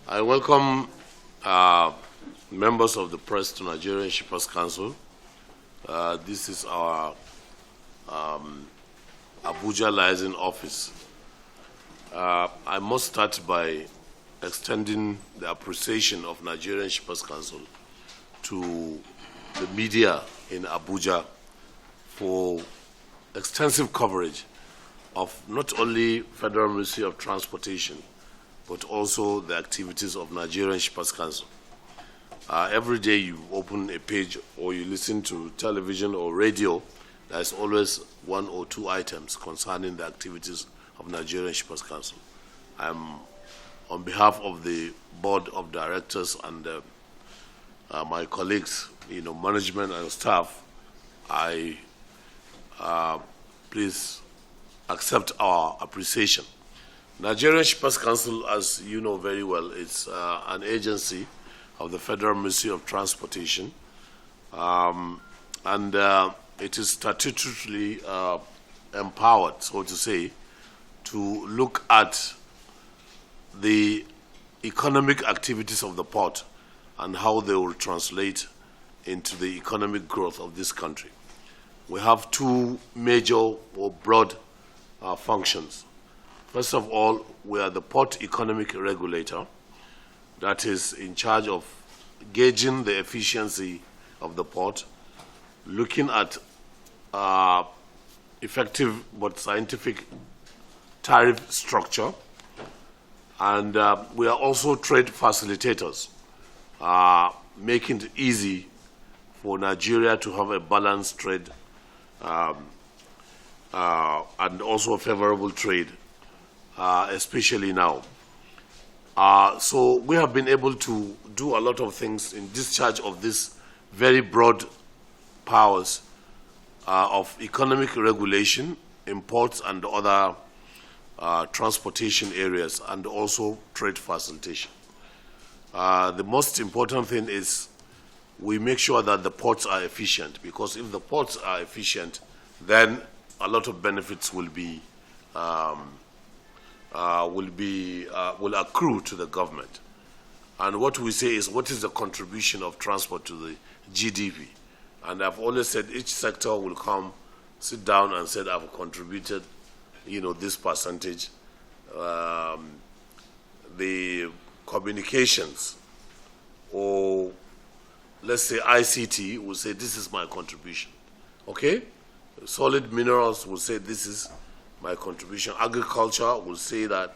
I welcome members of the press to Nigerian Shippers Council. This is our Abuja liaison office. I must start by extending the appreciation of Nigerian Shippers Council to the media in Abuja for extensive coverage of not only Federal Ministry of Transportation, but also the activities of Nigerian Shippers Council. Every day you open a page or you listen to television or radio, there's always one or two items concerning the activities of Nigerian Shippers Council. I'm, on behalf of the board of directors and my colleagues, management and staff, I please accept our appreciation. Nigerian Shippers Council, as you know very well, is an agency of the Federal Ministry of Transportation, and it is statutorily empowered, so to say, to look at the economic activities of the port and how they will translate into the economic growth of this country. We have two major or broad functions. First of all, we are the port economic regulator that is in charge of gauging the efficiency of the port, looking at effective but scientific tariff structure, and we are also trade facilitators, making it easy for Nigeria to have a balanced trade and also a favorable trade, especially now. So we have been able to do a lot of things in discharge of these very broad powers of economic regulation, imports and other transportation areas, and also trade facilitation. The most important thing is we make sure that the ports are efficient, because if the ports are efficient, then a lot of benefits will accrue to the government. And what we say is, what is the contribution of transport to the GDP? And I've always said each sector will come, sit down and said, I've contributed, this percentage. The communications, or let's say ICT, will say, this is my contribution. Okay? Solid minerals will say, this is my contribution. Agriculture will say that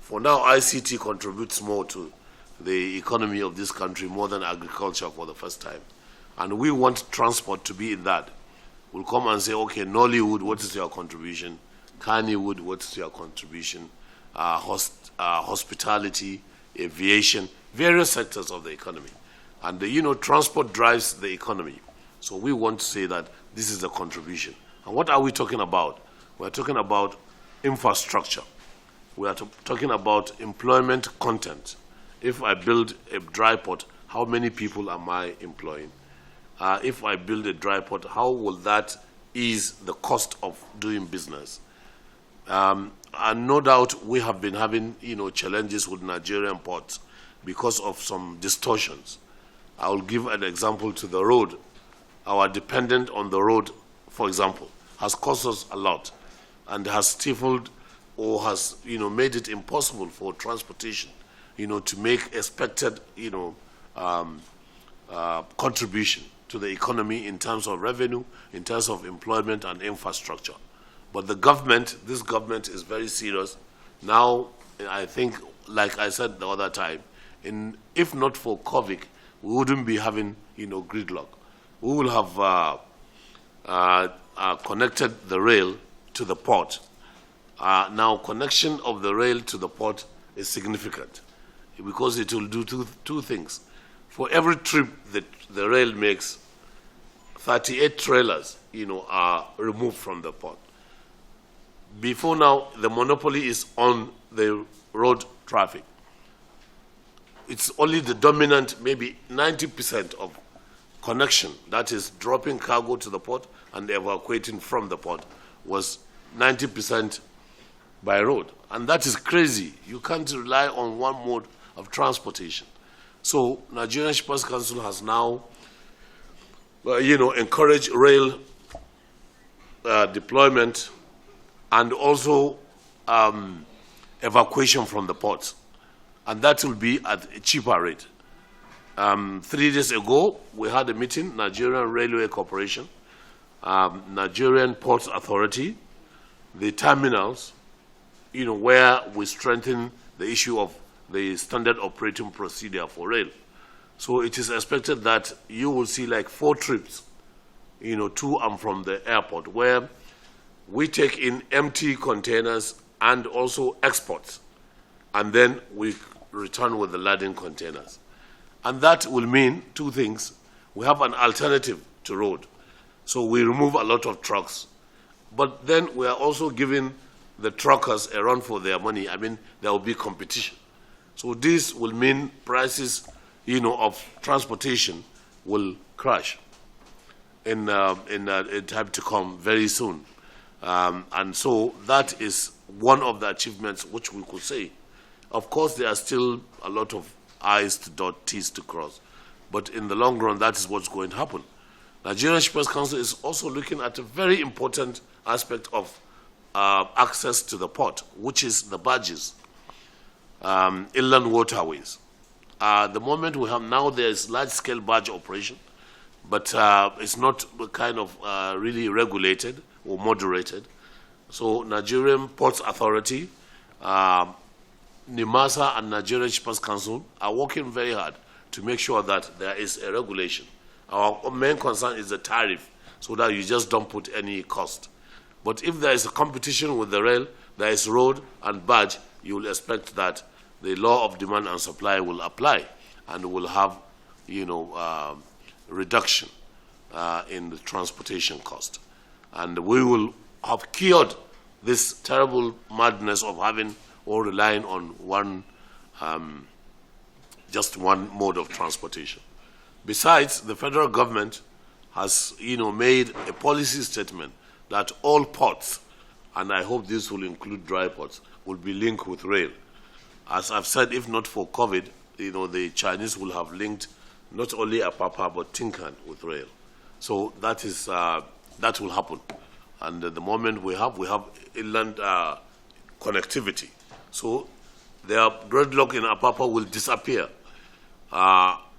for now ICT contributes more to the economy of this country more than agriculture for the first time. And we want transport to be in that. We'll come and say, okay, Nollywood, what is your contribution? Kannywood, what is your contribution? Hospitality, aviation, various sectors of the economy. And transport drives the economy. So we want to say that this is the contribution. And what are we talking about? We're talking about infrastructure. We are talking about employment content. If I build a dry port, how many people am I employing? If I build a dry port, how will that ease the cost of doing business? And no doubt we have been having challenges with Nigerian ports because of some distortions. I will give an example to the road. Our dependence on the road, for example, has cost us a lot, and has stifled or has made it impossible for transportation to make expected contribution to the economy in terms of revenue, in terms of employment and infrastructure. But the government, this government is very serious. Now, I think, like I said the other time, if not for COVID, we wouldn't be having gridlock. We will have connected the rail to the port. Now, connection of the rail to the port is significant because it will do two things. For every trip that the rail makes, 38 trailers, are removed from the port. Before now, the monopoly is on the road traffic. It's only the dominant, maybe 90% of connection, that is dropping cargo to the port and evacuating from the port, was 90% by road. And that is crazy. You can't rely on one mode of transportation. So Nigerian Shippers Council has now, encouraged rail deployment and also evacuation from the ports. And that will be at a cheaper rate. 3 days ago, we had a meeting, Nigerian Railway Corporation, Nigerian Ports Authority, the terminals, where we strengthen the issue of the standard operating procedure for rail. So it is expected that you will see like 4 trips, to and from the airport, where we take in empty containers and also exports, and then we return with the laden containers. And that will mean 2 things. We have an alternative to road. So we remove a lot of trucks, but then we are also giving the truckers a run for their money. I mean, there will be competition. So this will mean prices, of transportation will crash in time to come very soon. And so that is one of the achievements which we could say. Of course, there are still a lot of I's to dot, T's to cross. But in the long run, that is what's going to happen. Nigerian Shippers Council is also looking at a very important aspect of access to the port, which is the barges, inland waterways. The moment we have now, there is large-scale barge operation, but it's not kind of really regulated or moderated. So Nigerian Ports Authority, NIMASA and Nigerian Shippers Council are working very hard to make sure that there is a regulation. Our main concern is the tariff, so that you just don't put any cost. But if there is a competition with the rail, there is road and barge, you will expect that the law of demand and supply will apply and will have, reduction in the transportation cost. And we will have cured this terrible madness of having or relying on just one mode of transportation. Besides, the federal government has, made a policy statement that all ports, and I hope this will include dry ports, will be linked with rail. As I've said, if not for COVID, the Chinese will have linked not only Apapa but Tinkan with rail. So that is that will happen. And at the moment we have inland connectivity. So their gridlock in Apapa will disappear.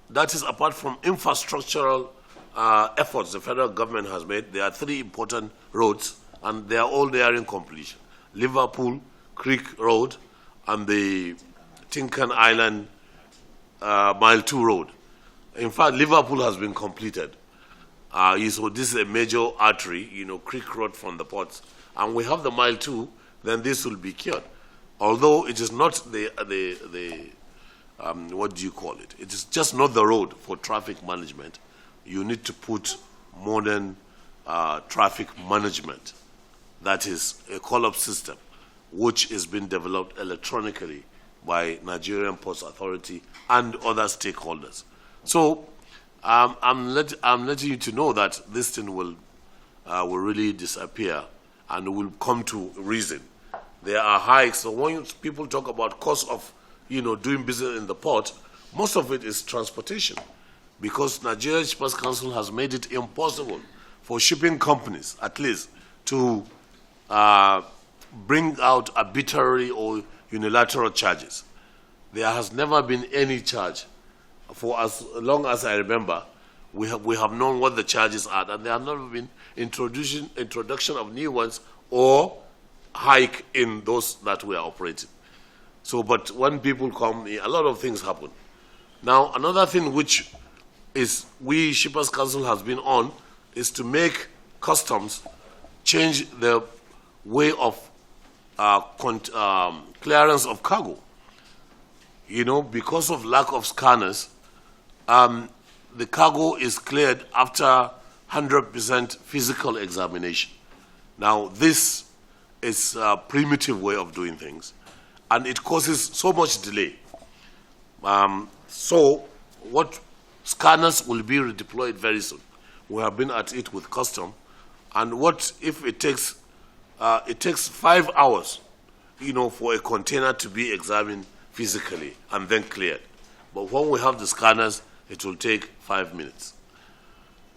That is apart from infrastructural efforts the federal government has made. There are 3 important roads, and they are all nearing completion. Liverpool Creek Road and the Tinkan Island Mile 2 Road. In fact, Liverpool has been completed. So this is a major artery, Creek Road from the ports. And we have the Mile 2, then this will be cured. Although it is not what do you call it? It is just not the road for traffic management. You need to put modern traffic management. That is a call-up system, which is being developed electronically by Nigerian Ports Authority and other stakeholders. So I'm letting you to know that this thing will really disappear and will come to reason. There are hikes. So when people talk about cost of doing business in the port, most of it is transportation, because Nigerian Shippers Council has made it impossible for shipping companies, at least, to bring out arbitrary or unilateral charges. There has never been any charge. For as long as I remember, we have known what the charges are, and there have never been introduction of new ones or hike in those that we are operating. So, but when people come, a lot of things happen. Now, another thing which is we Shippers Council has been on is to make customs change the way of clearance of cargo. Because of lack of scanners, the cargo is cleared after 100% physical examination. Now, this is a primitive way of doing things, and it causes so much delay. So what scanners will be redeployed very soon. We have been at it with custom, and what if it takes 5 hours, for a container to be examined physically and then cleared. But when we have the scanners, it will take 5 minutes.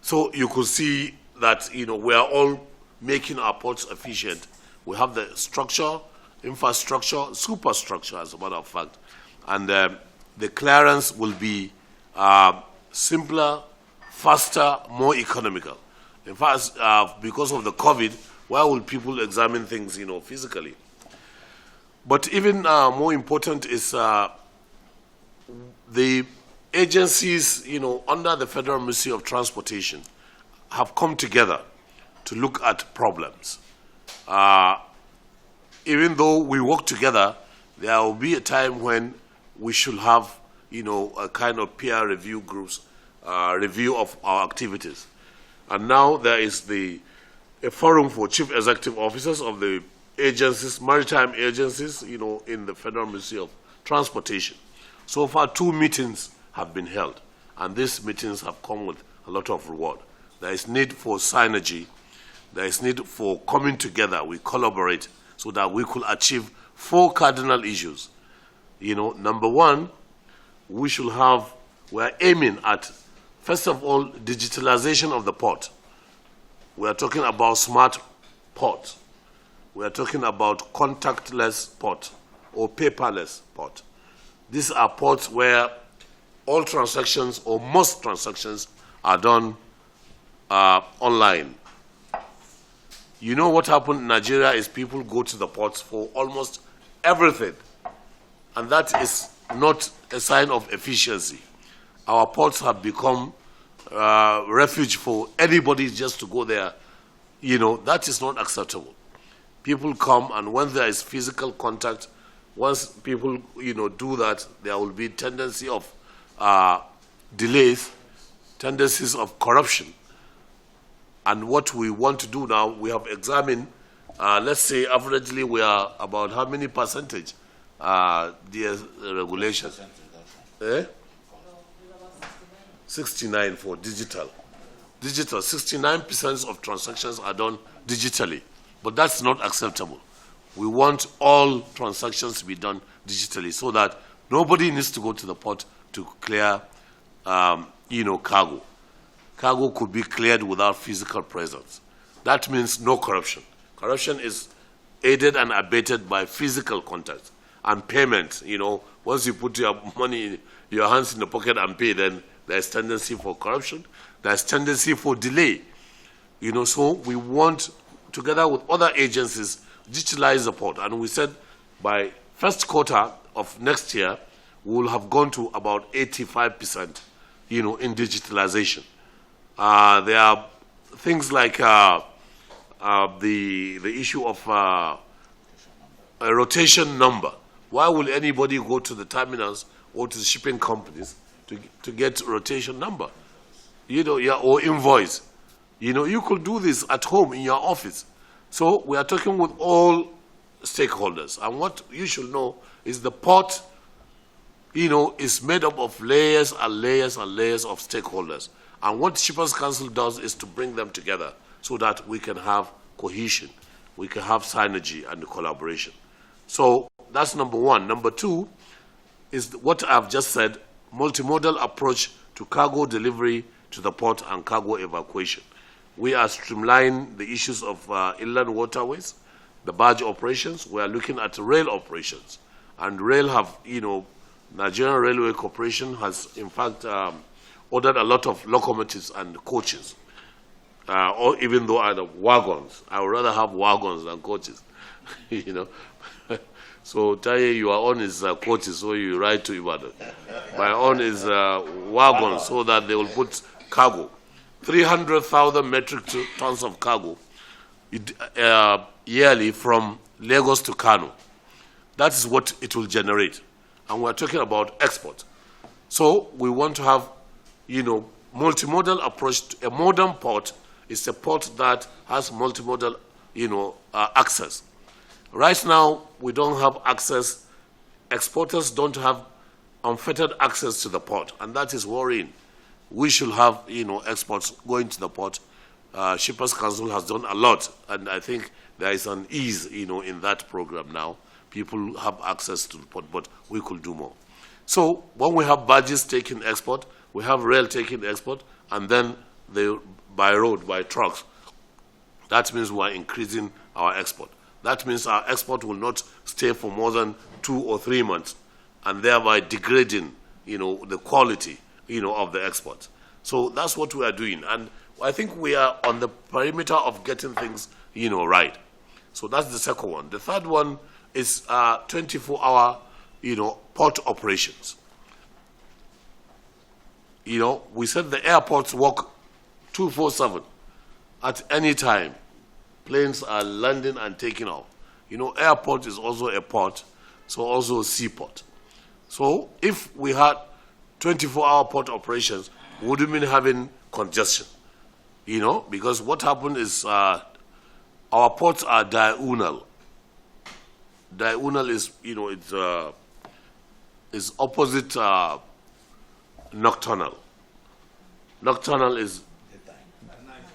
So you could see that, we are all making our ports efficient. We have the structure, infrastructure, superstructure, as a matter of fact. And the clearance will be simpler, faster, more economical. In fact, because of the COVID, why will people examine things, physically? But even more important is the agencies, under the Federal Ministry of Transportation have come together to look at problems. Even though we work together, there will be a time when we should have, a kind of peer review groups, review of our activities. And now there is a forum for chief executive officers of the agencies, maritime agencies, in the Federal Ministry of Transportation. So far, 2 meetings have been held, and these meetings have come with a lot of reward. There is need for synergy. There is need for coming together. We collaborate so that we could achieve 4 cardinal issues. Number one, we are aiming at, first of all, digitalization of the port. We are talking about smart port. We are talking about contactless port or paperless port. These are ports where all transactions or most transactions are done online. What happened in Nigeria is people go to the ports for almost everything, and that is not a sign of efficiency. Our ports have become refuge for anybody just to go there. That is not acceptable. People come, and when there is physical contact, once people, do that, there will be tendency of delays, tendencies of corruption. And what we want to do now, we have examined, let's say averagely we are about how many percentage, the regulations? 69 for digital. Digital, 69% of transactions are done digitally, but that's not acceptable. We want all transactions to be done digitally so that nobody needs to go to the port to clear, cargo. Cargo could be cleared without physical presence. That means no corruption. Corruption is aided and abated by physical contact and payment. Once you put your money, your hands in the pocket and pay, then there's tendency for corruption. There's tendency for delay. So we want, together with other agencies, digitalize the port. And we said by first quarter of next year, we will have gone to about 85%, in digitalization. There are things like the issue of a rotation number. Why will anybody go to the terminals or to the shipping companies to get rotation number? Or invoice. You could do this at home in your office. So we are talking with all stakeholders. And what you should know is the port, is made up of layers and layers and layers of stakeholders. And what Shippers Council does is to bring them together so that we can have cohesion, we can have synergy and collaboration. So that's number one. Number two is what I've just said, multimodal approach to cargo delivery to the port and cargo evacuation. We are streamlining the issues of inland waterways, the barge operations. We are looking at rail operations. And rail have, Nigerian Railway Corporation has, in fact, ordered a lot of locomotives and coaches, or even though I have wagons. I would rather have wagons than coaches, So, Taye, your own is coaches, so you ride to Ibadan. My own is wagons, so that they will put cargo. 300,000 metric tons of cargo yearly from Lagos to Kano. That is what it will generate. And we're talking about export. So we want to have, multimodal approach. To a modern port is a port that has multimodal, access. Right now, we don't have access. Exporters don't have unfettered access to the port, and that is worrying. We should have, exports going to the port. Shippers Council has done a lot, and I think there is an ease, in that program now. people have access to the port, but we could do more. So when we have barges taking export, we have rail taking export, and then by road, by trucks, that means we are increasing our export. That means our export will not stay for more than 2 or 3 months, and thereby degrading, the quality, of the export. So that's what we are doing, and I think we are on the perimeter of getting things, right. So that's the second one. The third one is 24-hour, port operations. We said the airports work 24/7 at any time. Planes are landing and taking off. Airport is also a port, so also a seaport. So if we had 24-hour port operations, we wouldn't mean having congestion, because what happened is our ports are diurnal. Diurnal is, is opposite nocturnal. Nocturnal is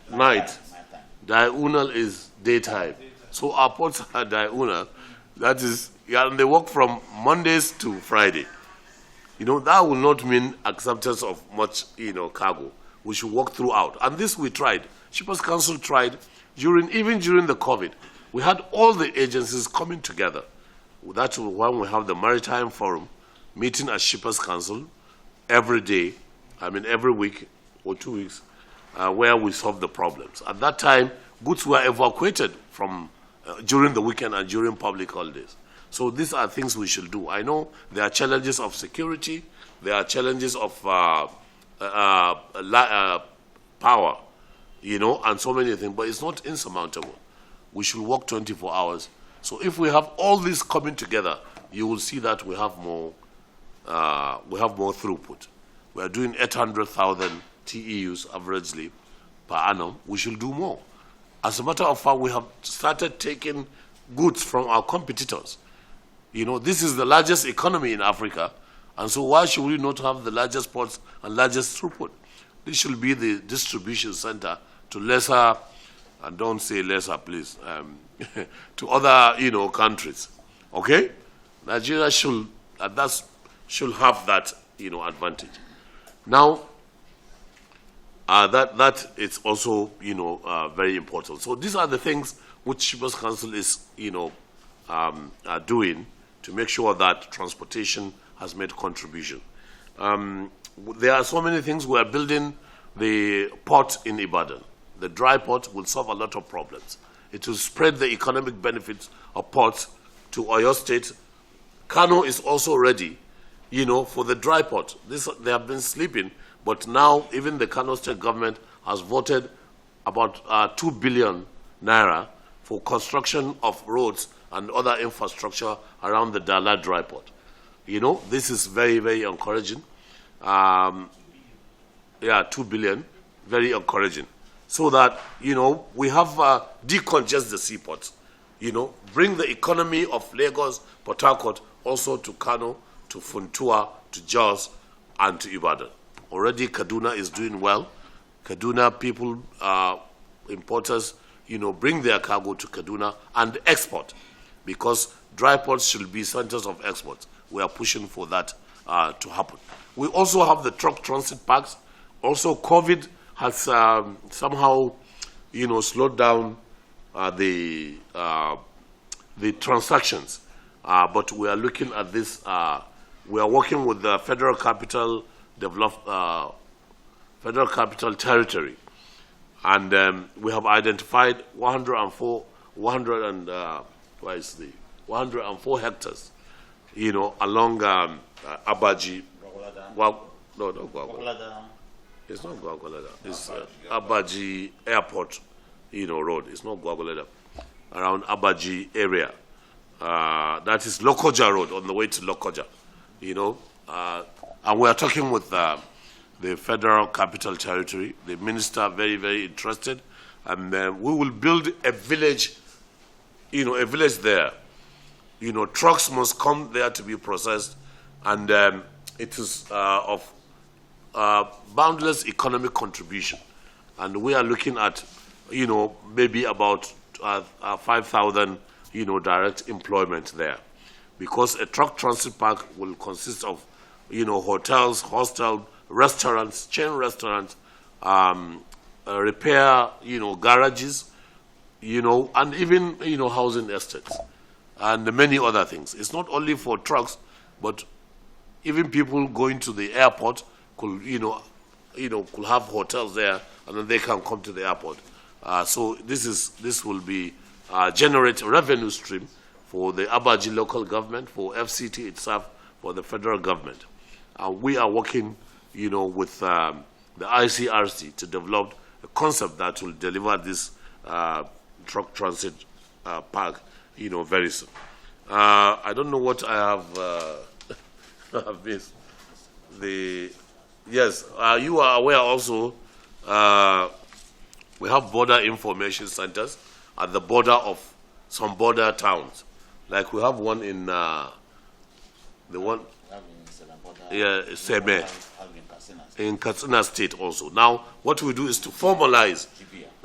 night. Diurnal is daytime. So our ports are diurnal. That is, and they work from Mondays to Friday. That will not mean acceptance of much, cargo. We should work throughout. And this we tried. Shippers Council tried even during the COVID. We had all the agencies coming together. That's when we have the Maritime Forum meeting at Shippers Council every day, every week or 2 weeks, where we solve the problems. At that time, goods were evacuated from during the weekend and during public holidays. So these are things we should do. I know there are challenges of security, there are challenges of power, and so many things, but it's not insurmountable. We should work 24 hours. So if we have all this coming together, you will see that we have more throughput. We are doing 800,000 TEUs averagely per annum. We should do more. As a matter of fact, we have started taking goods from our competitors. This is the largest economy in Africa, and so why should we not have the largest ports and largest throughput? This should be the distribution center to lesser, and don't say lesser, please, to other, countries. Okay? Nigeria should have that, advantage. Now, that is also, very important. So these are the things which Shippers Council is, doing to make sure that transportation has made contribution. There are so many things. We are building the port in Ibadan. The dry port will solve a lot of problems. It will spread the economic benefits of ports to Oyo State. Kano is also ready, for the dry port. They have been sleeping, but now even the Kano State government has voted about 2 billion naira for construction of roads and other infrastructure around the Dala dry port. This is very, very encouraging. 2 billion, very encouraging. So that, we have decongest the seaports, bring the economy of Lagos, Port Harcourt, also to Kano, to Funtua, to Jos, and to Ibadan. Already Kaduna is doing well. Kaduna people, importers, bring their cargo to Kaduna and export, because dry ports should be centers of export. We are pushing for that to happen. We also have the truck transit parks. Also, COVID has somehow, slowed down the transactions. But we are looking at this. We are working with the Federal Capital Territory, and we have identified 104 hectares, along Abaji. No, Gwagwalada. It's not Gwagwalada. It's Abaji Airport, road. It's not Gwagwalada. Around Abaji area. That is Lokoja Road, on the way to Lokoja, and we are talking with the Federal Capital Territory, the minister very, very interested, and we will build a village, a village there. Trucks must come there to be processed, and it is of boundless economic contribution. And we are looking at, maybe about 5,000, direct employment there. because a truck transit park will consist of, hotels, hostels, restaurants, chain restaurants, repair, garages, and even, housing estates and many other things. It's not only for trucks, but even people going to the airport could, could have hotels there, and then they can come to the airport. So this will be generate a revenue stream for the Abaji local government, for FCT itself, for the federal government. We are working, with the ICRC to develop a concept that will deliver this truck transit park, very soon. I don't know what I have missed. Yes, you are aware also. We have border information centers at the border of some border towns. Like we have one in Seme, in Katsina State also. Now, what we do is to formalize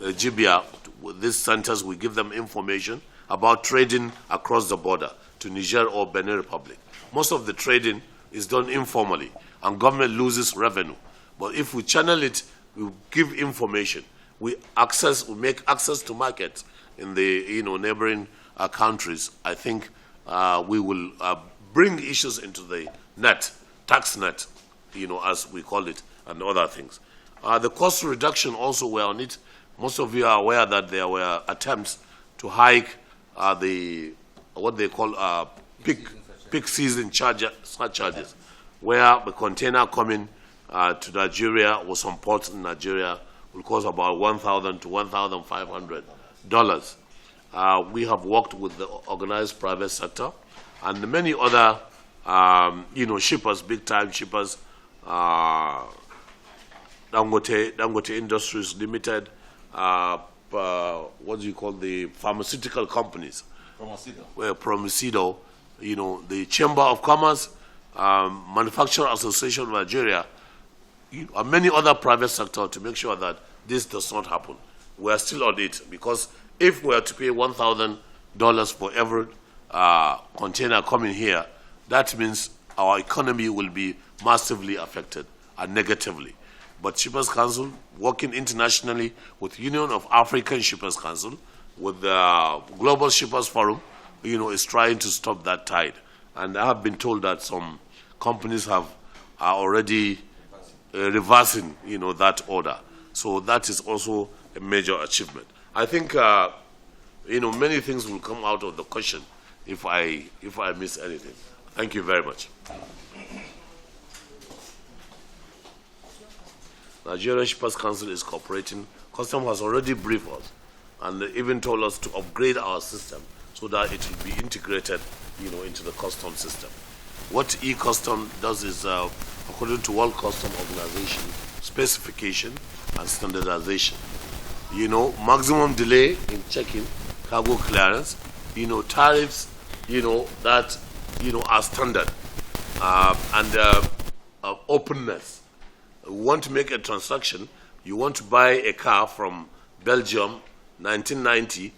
Jibia. With these centers, we give them information about trading across the border to Niger or Benin Republic. Most of the trading is done informally, and government loses revenue. But if we channel it, we give information. We make access to markets in the neighboring countries. I think we will bring issues into the net, tax net, as we call it, and other things. The cost reduction also were on it. Most of you are aware that there were attempts to hike what they call peak season surcharges, where the container coming to Nigeria or some ports in Nigeria will cost about $1,000 to $1,500. We have worked with the organized private sector and many other, shippers, big-time shippers, Dangote Industries Limited, what do you call the pharmaceutical companies? Promicido, the Chamber of Commerce, Manufacturer Association of Nigeria, and many other private sector to make sure that this does not happen. We are still on it, because if we are to pay $1,000 for every container coming here, that means our economy will be massively affected and negatively. But Shippers Council, working internationally with Union of African Shippers Council, with the Global Shippers Forum, is trying to stop that tide. And I have been told that some companies are already reversing, that order. So that is also a major achievement. I think, many things will come out of the question if I miss anything. Thank you very much. Nigerian Shippers Council is cooperating. Custom has already briefed us and even told us to upgrade our system so that it will be integrated, into the custom system. What e-custom does is, according to World Custom Organization, specification and standardization. Maximum delay in checking, cargo clearance, tariffs, that, are standard, and openness. You want to make a transaction, you want to buy a car from Belgium, 1990,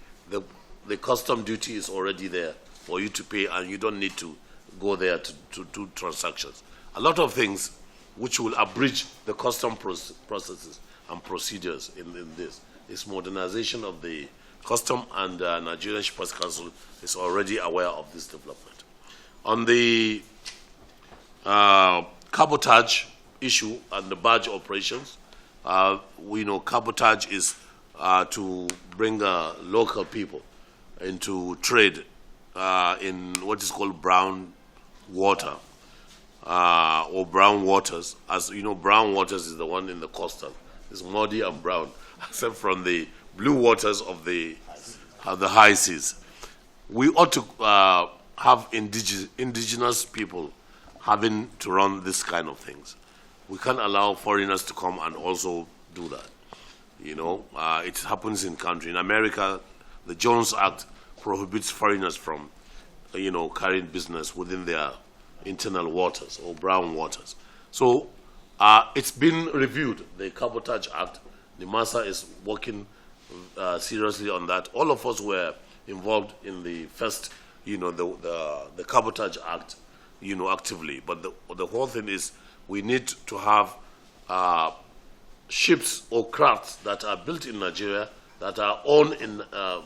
the custom duty is already there for you to pay, and you don't need to go there to do transactions. A lot of things which will abridge the custom processes and procedures in this. This modernization of the custom, and Nigerian Shippers Council is already aware of this development. On the cabotage issue and the barge operations, we know cabotage is to bring local people into trade in what is called brown water or brown waters. As you know, brown waters is the one in the coastal. It's muddy and brown, except from the blue waters of the high seas. We ought to have indigenous people having to run this kind of things. We can't allow foreigners to come and also do that. It happens in country. In America, the Jones Act prohibits foreigners from, carrying business within their internal waters or brown waters. So it's been reviewed, the Cabotage Act. The NIMASA is working seriously on that. All of us were involved in the first, the Cabotage Act, actively. But the whole thing is we need to have ships or crafts that are built in Nigeria, that are owned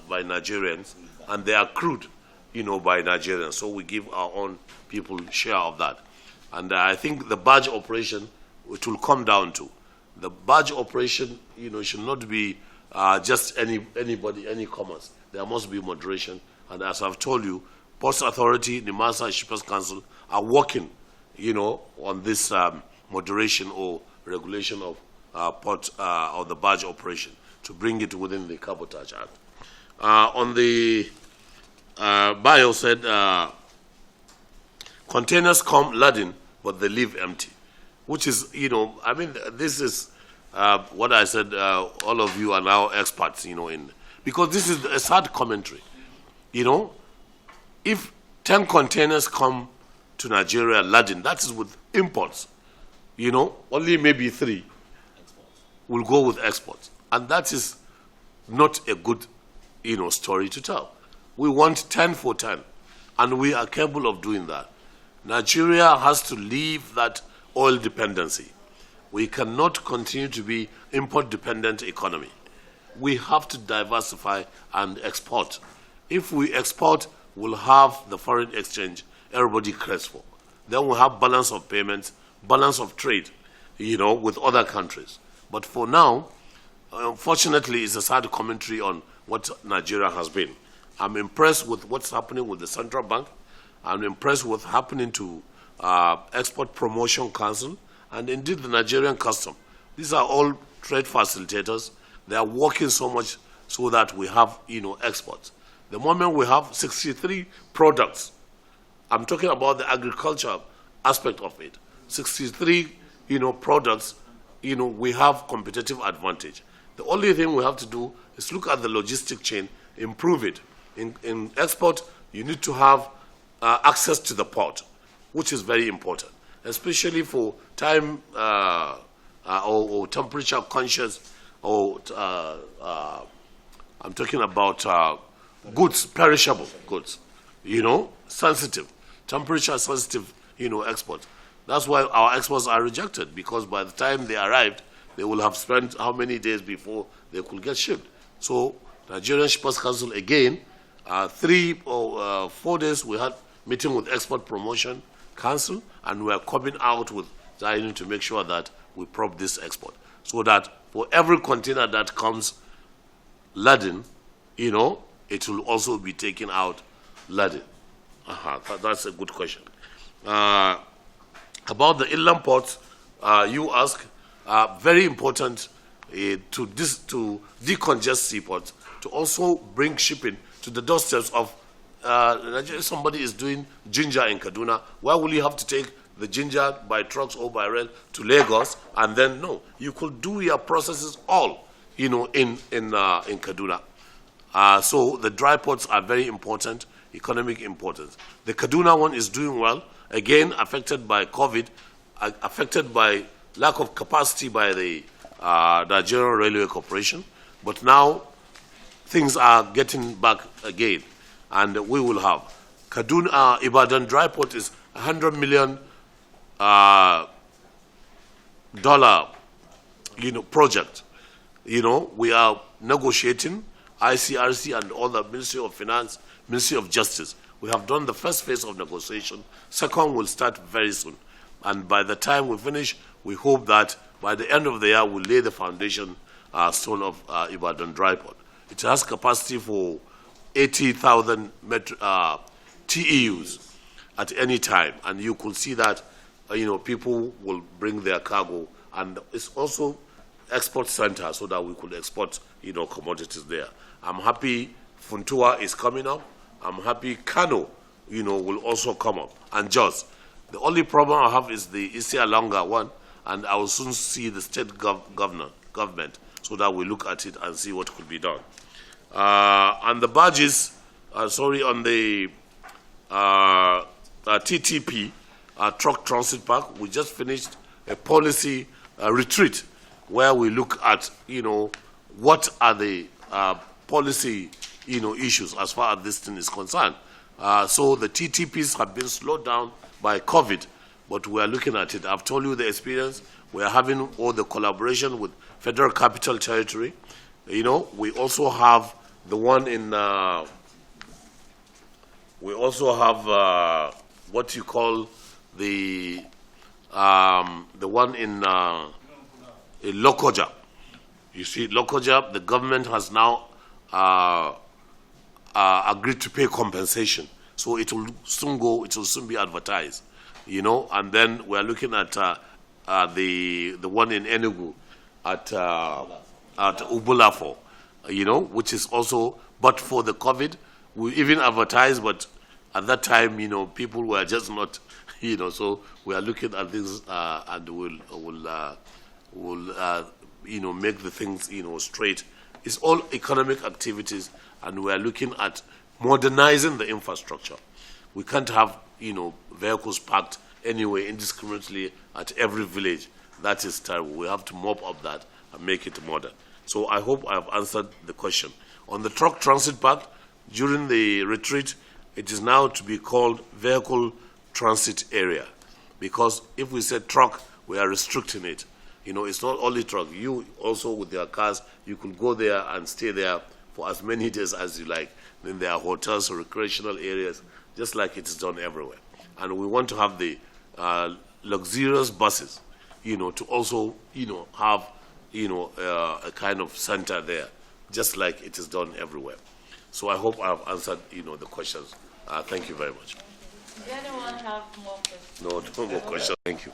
by Nigerians, and they are crewed, by Nigerians. So we give our own people share of that. And I think the barge operation, it will come down to the barge operation. Should not be just anybody, any commerce. There must be moderation. And as I've told you, Ports Authority, the Master Shippers Council are working, on this moderation or regulation of port or the barge operation to bring it within the Cabotage Act. On the bio said containers come laden, but they leave empty, which is, this is what I said. All of you are now experts, because this is a sad commentary. If 10 containers come to Nigeria laden, that is with imports, only maybe 3 will go with exports. And that is not a good, story to tell. We want 10 for 10, and we are capable of doing that. Nigeria has to leave that oil dependency. We cannot continue to be import-dependent economy. We have to diversify and export. If we export, we'll have the foreign exchange everybody craves for. Then we'll have balance of payments, balance of trade, with other countries. But for now, unfortunately, it's a sad commentary on what Nigeria has been. I'm impressed with what's happening with the central bank. I'm impressed with what's happening to Export Promotion Council and indeed the Nigerian custom. These are all trade facilitators. They are working so much so that we have, exports. The moment we have 63 products, I'm talking about the agriculture aspect of it. 63, products, we have competitive advantage. The only thing we have to do is look at the logistic chain, improve it. In export, you need to have access to the port, which is very important, especially for time or temperature conscious, or I'm talking about goods, perishable goods, sensitive, temperature sensitive, exports. That's why our exports are rejected, because by the time they arrived, they will have spent how many days before they could get shipped. So Nigerian Shippers Council, again, 3 or 4 days we had meeting with Export Promotion Council, and we are coming out with trying to make sure that we prop this export, so that for every container that comes laden, it will also be taken out laden. That's a good question. About the inland ports, you ask, very important to decongest seaports, to also bring shipping to the doorsteps of Nigeria. Somebody is doing ginger in Kaduna. Why will you have to take the ginger by trucks or by rail to Lagos? And then, no, you could do your processes all, in Kaduna. So the dry ports are very important, economic importance. The Kaduna one is doing well, again, affected by COVID, affected by lack of capacity by the Nigerian Railway Corporation. But now things are getting back again, and we will have. Kaduna, Ibadan dry port is $100 million project. We are negotiating, ICRC and all the Ministry of Finance, Ministry of Justice. We have done the first phase of negotiation. Second will start very soon. And by the time we finish, we hope that by the end of the year, we'll lay the foundation stone of Ibadan dry port. It has capacity for 80,000 TEUs at any time. And you could see that, people will bring their cargo. And it's also export center so that we could export, commodities there. I'm happy Funtua is coming up. I'm happy Kano, will also come up. And Jos. The only problem I have is the Isialonga one, and I will soon see the state government so that we look at it and see what could be done. And the barges, on the TTP, Truck Transit Park, we just finished a policy retreat where we look at, what are the policy, issues as far as this thing is concerned. So the TTPs have been slowed down by COVID, but we are looking at it. I've told you the experience. We are having all the collaboration with Federal Capital Territory. You know, we also have the one in, we also have what you call the one in Lokoja. You see, Lokoja, the government has now agreed to pay compensation. So it will soon go, it will soon be advertised, you know. And then we're looking at the one in Enugu at Ubulafo, you know, which is also, but for the COVID, we even advertised, but at that time, you know, people were just not, you know, so we are looking at this and we'll you know, make the things, you know, straight. It's all economic activities, and we are looking at modernizing the infrastructure. We can't have, you know, vehicles parked anyway indiscriminately at every village. That is terrible. We have to mop up that and make it modern. So I hope I have answered the question. On the truck transit part, during the retreat, it is now to be called vehicle transit area, because if we say truck, we are restricting it. You know, it's not only truck. You also, with your cars, you could go there and stay there for as many days as you like. Then there are hotels or recreational areas, just like it is done everywhere. And we want to have the luxurious buses, you know, to also, you know, have, you know, a kind of center there, just like it is done everywhere. So I hope I have answered, you know, the questions. Thank you very much. Does anyone have more questions? No more questions. Thank you.